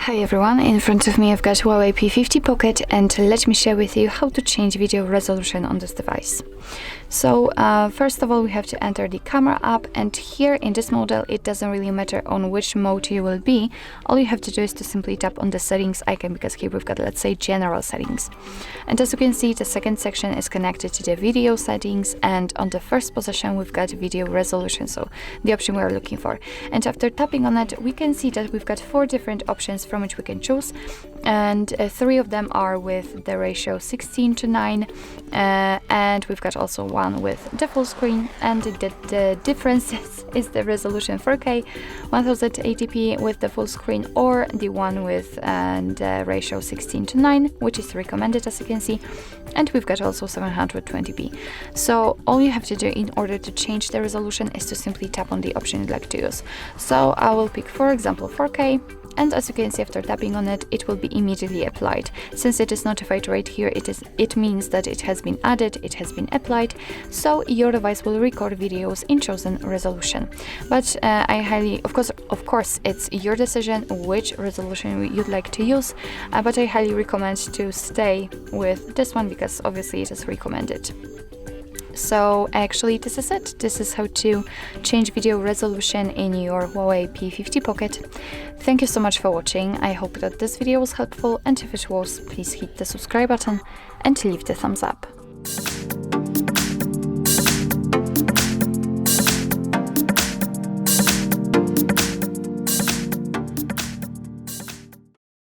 Hi everyone, in front of me I've got HUAWEI P50 Pocket, and let me share with you how to change video resolution on this device. So first of all, we have to enter the camera app, and here in this model it doesn't really matter on which mode you will be. All you have to do is to simply tap on the settings icon, because here we've got, let's say, general settings. And as you can see, the second section is connected to the video settings, and on the first position we've got video resolution, so the option we are looking for. And after tapping on it, we can see that we've got 4 different options from which we can choose, and 3 of them are with the ratio 16:9, and we've got also one with the full screen, and the difference is the resolution 4K 1080p with the full screen, or the one with the ratio 16:9, which is recommended, as you can see, and we've got also 720p. So all you have to do in order to change the resolution is to simply tap on the option you'd like to use. So I will pick, for example, 4K, and as you can see, after tapping on it, it will be immediately applied. Since it is notified right here, it means that it has been added, it has been applied, so your device will record videos in chosen resolution. But I highly, of course, it's your decision which resolution you'd like to use, but I highly recommend to stay with this one, because obviously it is recommended. So actually this is it. This is how to change video resolution in your HUAWEI P50 Pocket. Thank you so much for watching. I hope that this video was helpful, and if it was, please hit the subscribe button and leave the thumbs up.